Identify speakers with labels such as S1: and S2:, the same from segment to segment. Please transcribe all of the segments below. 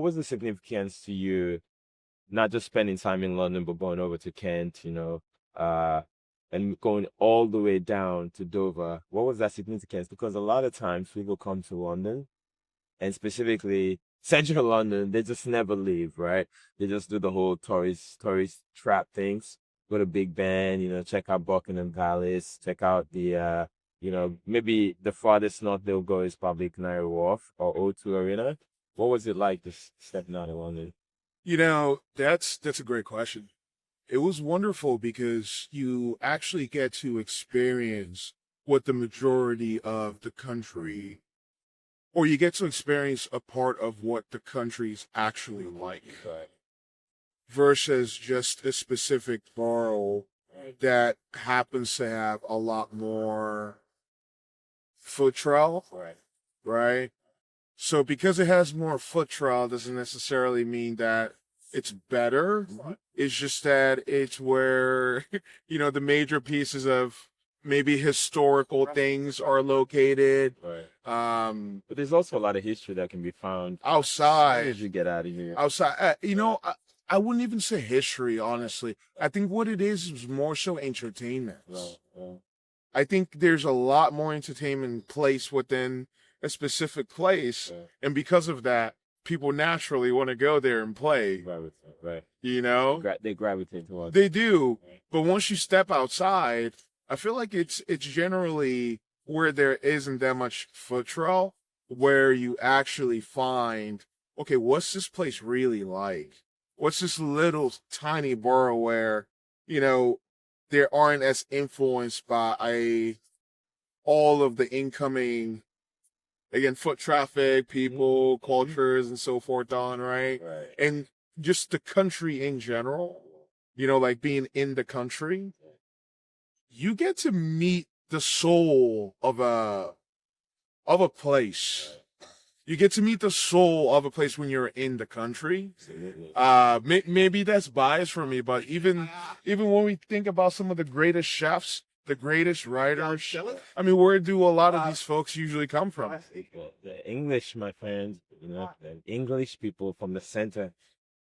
S1: was the significance to you, not just spending time in London, but going over to Kent, uh, and going all the way down to Dover? What was that significance? Because a lot of times people come to London, and specifically central London, they just never leave, right? They just do the whole tourist trap things. Go to Big Ben, check out Buckingham Palace, check out maybe the farthest north they'll go is probably Canary Wharf or O2 Arena. What was it like just stepping out of London?
S2: That's a great question. It was wonderful because you actually get to experience what the majority of the country, or you get to experience a part of what the country's actually like,
S1: Right.
S2: versus just a specific borough that happens to have a lot more foot travel,
S1: Right.
S2: right? So because it has more foot travel doesn't necessarily mean that it's better. It's just that it's where, the major pieces of maybe historical things are located.
S1: Right.
S2: Um,
S1: But there's also a lot of history that can be found as soon
S2: outside,
S1: as you get out of here.
S2: I wouldn't even say history, honestly. I think what it is more so entertainment.
S1: Right. Right.
S2: I think there's a lot more entertainment place within a specific place.
S1: Right.
S2: And because of that, people naturally want to go there and play,
S1: Gravitate, right.
S2: you know?
S1: They gravitate towards.
S2: They do. But once you step outside, I feel like it's generally where there isn't that much foot travel, where you actually find, okay, what's this place really like? What's this little tiny borough where, you know, they aren't as influenced by all of the incoming, again, foot traffic, people, cultures, and so forth on, right?
S1: Right.
S2: And just the country in general, like being in the country, you get to meet the soul of a place. You get to meet the soul of a place when you're in the country.
S1: Absolutely.
S2: Maybe that's bias for me, but even when we think about some of the greatest chefs, the greatest writers, I mean, where do a lot of these folks usually come from?
S1: Well, the English, my friends, the English people from the center,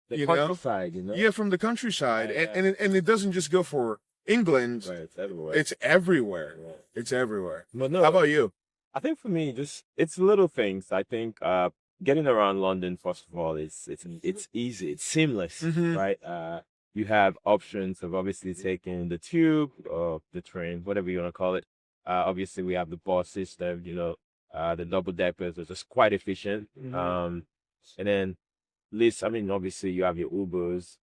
S1: the
S2: You know?
S1: countryside.
S2: Yeah, from the countryside,
S1: Yeah,
S2: and it doesn't just go for England.
S1: Right, it's everywhere.
S2: It's everywhere.
S1: Right.
S2: It's everywhere.
S1: But
S2: How
S1: no,
S2: about you?
S1: I think for me, just it's little things. I think getting around London, first of all, it's easy, it's seamless,
S2: Mm-hmm.
S1: right? You have options of obviously taking the tube or the train, whatever you want to call it. Obviously, we have the bus system, the double deckers are just quite efficient. And then least, I mean, obviously you have your Ubers,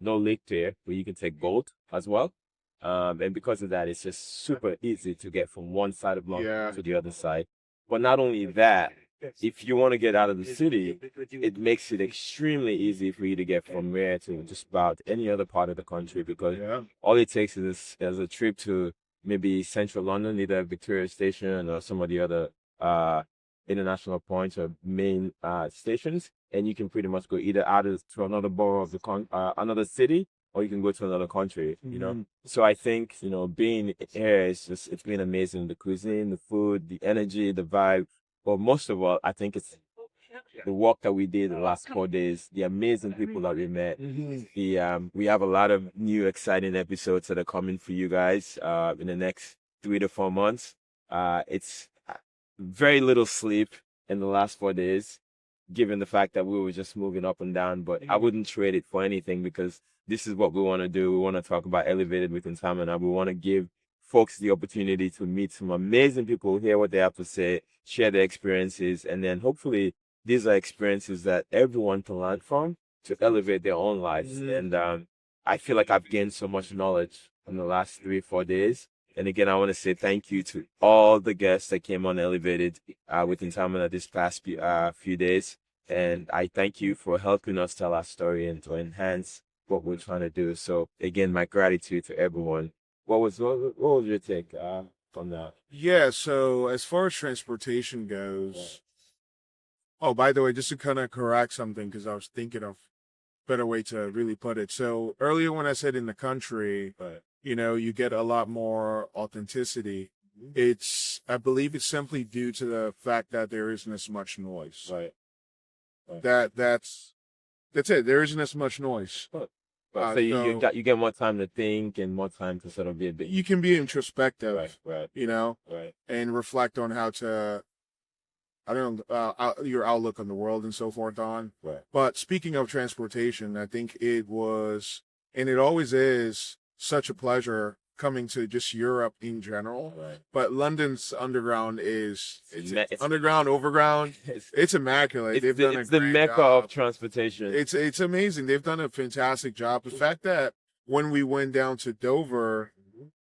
S1: no link there, but you can take Bolt as well. And because of that, it's just super easy to get from one side of London
S2: Yeah.
S1: to the other side. But not only that, if you want to get out of the city, it makes it extremely easy for you to get from there to just about any other part of the country because
S2: Yeah.
S1: all it takes is a trip to maybe central London, either Victoria Station or some of the other uh, international points or main stations, and you can pretty much go either to another borough of another city, or you can go to another country.
S2: Mhm.
S1: So I think being here it's been amazing. The cuisine, the food, the energy, the vibe. But most of all, I think it's the work that we did the last 4 days, the amazing people that we met.
S2: Mhm.
S1: We have a lot of new exciting episodes that are coming for you guys in the next 3 to 4 months. It's very little sleep in the last 4 days, given the fact that we were just moving up and down. But I wouldn't trade it for anything because this is what we want to do. We want to talk about Elevated with Intamina. We want to give folks the opportunity to meet some amazing people, hear what they have to say, share their experiences, and then hopefully these are experiences that everyone can learn from to elevate their own lives. And I feel like I've gained so much knowledge in the last 3 or 4 days. And again, I want to say thank you to all the guests that came on Elevated with Intamina this past few days. And I thank you for helping us tell our story and to enhance what we're trying to do. So again, my gratitude to everyone. What was your take from that?
S2: Yeah, so as far as transportation goes, oh, by the way, just to kind of correct something, because I was thinking of better way to really put it. So earlier when I said in the country,
S1: Right.
S2: you get a lot more authenticity. I believe it's simply due to the fact that there isn't as much noise.
S1: Right. Right.
S2: that's it. There isn't as much noise.
S1: So you get more time to think and more time to sort of be a bit.
S2: You can be introspective,
S1: Right.
S2: you know,
S1: Right.
S2: and reflect on how to, I don't know, your outlook on the world and so forth on.
S1: Right.
S2: But speaking of transportation, I think it was, and it always is, such a pleasure coming to just Europe in general.
S1: Right.
S2: But London's underground is
S1: It's
S2: underground, overground. It's immaculate. They've done
S1: it's
S2: a
S1: the
S2: great
S1: mecca
S2: job.
S1: of transportation.
S2: It's amazing. They've done a fantastic job. The fact that when we went down to Dover,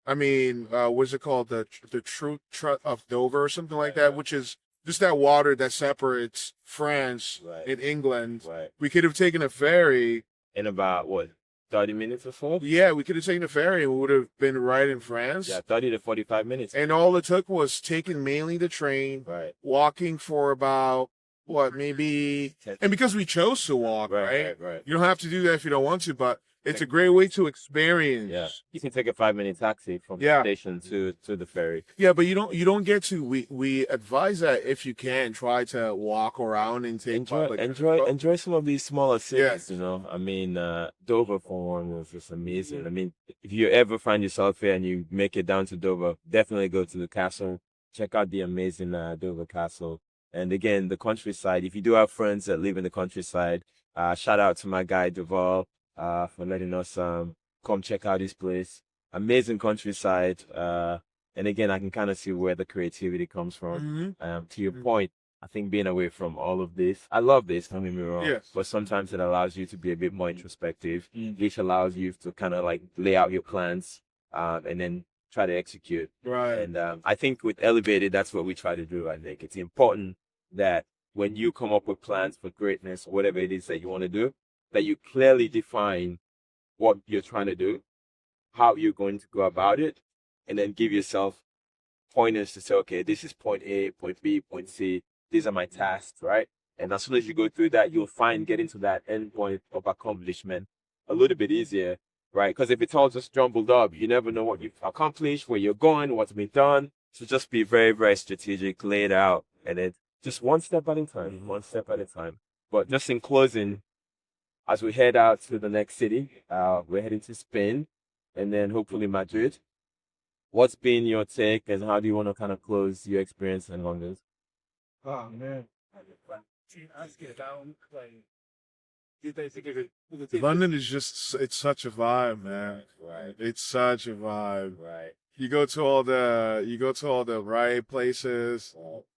S2: I mean, what's it called? The Truth of Dover or something like that, which is just that water that separates France
S1: Right.
S2: and England.
S1: Right.
S2: We could have taken a ferry.
S1: In about what, 30 minutes or so?
S2: Yeah, we could have taken a ferry and we would have been right in France.
S1: Yeah, 30 to 45 minutes.
S2: And all it took was taking mainly the train,
S1: Right.
S2: walking for about, what, maybe, and because we chose to walk, right?
S1: Right.
S2: You don't have to do that if you don't want to, but it's a great way to experience.
S1: Yeah. You can take a 5-minute taxi from the station to the ferry.
S2: Yeah, but you don't get to. We advise that if you can, try to walk around and take
S1: enjoy some of these smaller cities.
S2: Yes.
S1: You know, I mean, Dover for one was just amazing. I mean, if you ever find yourself here and you make it down to Dover, definitely go to the castle. Check out the amazing Dover Castle. And again, the countryside. If you do have friends that live in the countryside, shout out to my guy Duval for letting us come check out this place. Amazing countryside. And again, I can kind of see where the creativity comes from. To your point, I think being away from all of this, I love this, don't get me wrong.
S2: Yes.
S1: But sometimes it allows you to be a bit more introspective, which allows you to kind of like lay out your plans and then try to execute.
S2: Right.
S1: And I think with Elevated, that's what we try to do. I think it's important that when you come up with plans for greatness, or whatever it is that you want to do, that you clearly define what you're trying to do, how you're going to go about it, and then give yourself pointers to say, okay, this is point A, point B, point C. These are my tasks, right? And as soon as you go through that, you'll find getting to that end point of accomplishment a little bit easier, right? Because if it's all just jumbled up, you never know what you've accomplished, where you're going, what's been done. So just be very, very strategic, lay it out, and then just one step at a time, one step at a time. But just in closing, as we head out to the next city, we're heading to Spain and then hopefully Madrid. What's been your take and how do you want to kind of close your experience in London?
S2: Oh man. London is just, it's such a vibe, man.
S1: Right.
S2: It's such a vibe.
S1: Right.
S2: You go to all the right places.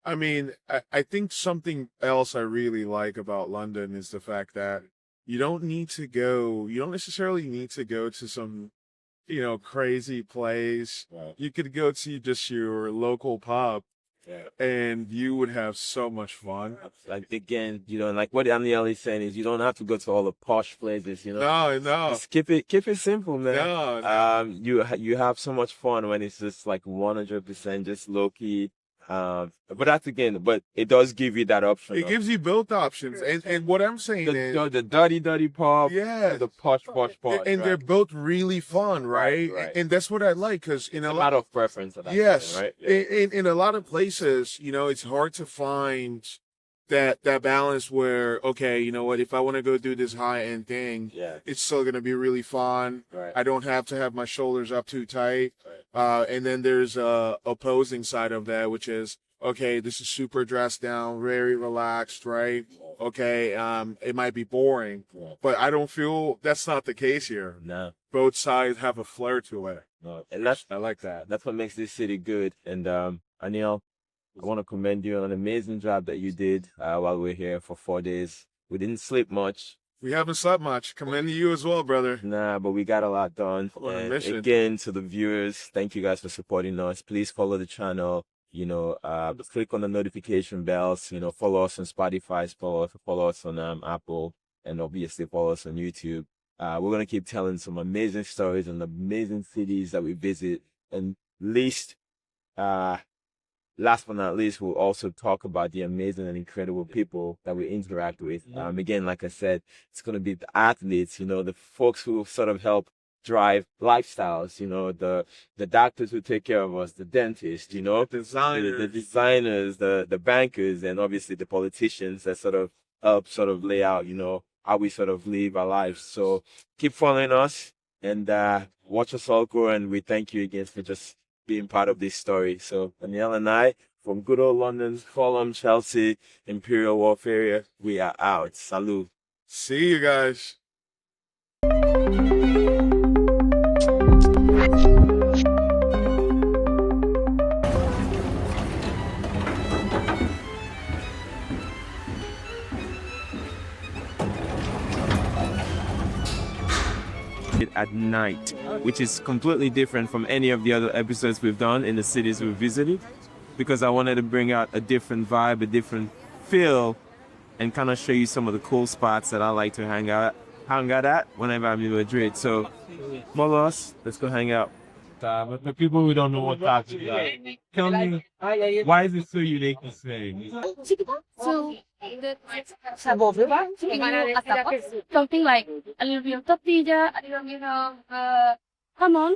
S2: I mean, I think something else I really like about London is the fact that you don't necessarily need to go to some, crazy place.
S1: Right.
S2: You could go to just your local pub
S1: Yeah.
S2: and you would have so much fun.
S1: Like again, like what Danielle is saying is you don't have to go to all the posh places,
S2: No.
S1: Just keep it simple, man.
S2: No.
S1: You have so much fun when it's just like 100% just low key. But it does give you that option.
S2: It gives you both options. And what I'm saying is
S1: the dirty pub,
S2: yeah,
S1: the posh part.
S2: and they're both really fun, right?
S1: Right.
S2: And that's what I like, because in
S1: a lot of preference at that
S2: yes,
S1: point, right? Yeah.
S2: in a lot of places, it's hard to find that balance where, okay, you know what, if I want to go do this high end thing,
S1: Yeah.
S2: it's still gonna be really fun.
S1: Right.
S2: I don't have to have my shoulders up too tight. And then there's a opposing side of that, which is, okay, this is super dressed down, very relaxed, right? Okay, it might be boring, but I don't feel that's not the case here.
S1: No.
S2: Both sides have a flair to it.
S1: No. And
S2: I like that.
S1: that's what makes this city good. And Anil, I want to commend you on an amazing job that you did while we were here for 4 days. We didn't sleep much.
S2: We haven't slept much. Commend to you as well, brother.
S1: Nah, but we got a lot done.
S2: On a
S1: And
S2: mission.
S1: again, to the viewers, thank you guys for supporting us. Please follow the channel. Click on the notification bells. Follow us on Spotify, follow us on Apple, and obviously follow us on YouTube. We're gonna keep telling some amazing stories and amazing cities that we visit. And last but not least, we'll also talk about the amazing and incredible people that we interact with. Again, like I said, it's going to be the athletes, the folks who sort of help drive lifestyles, the doctors who take care of us, the dentists,
S2: Designers.
S1: the designers, the bankers, and obviously the politicians that sort of help sort of lay out, how we sort of live our lives. So keep following us and watch us all grow. And we thank you again for just being part of this story. So Danielle and I, from good old London, Fulham, Chelsea, Imperial Wharf area, we are out. Salute.
S2: See you guys.
S1: It at night, which is completely different from any of the other episodes we've done in the cities we've visited, because I wanted to bring out a different vibe, a different feel, and kind of show you some of the cool spots that I like to hang out at whenever I'm in Madrid. So follow us, let's go hang out. But for people who don't know what Tapas is, tell me, why is it so unique to say?
S3: So the something like a little bit of tortilla, a little bit of jamon,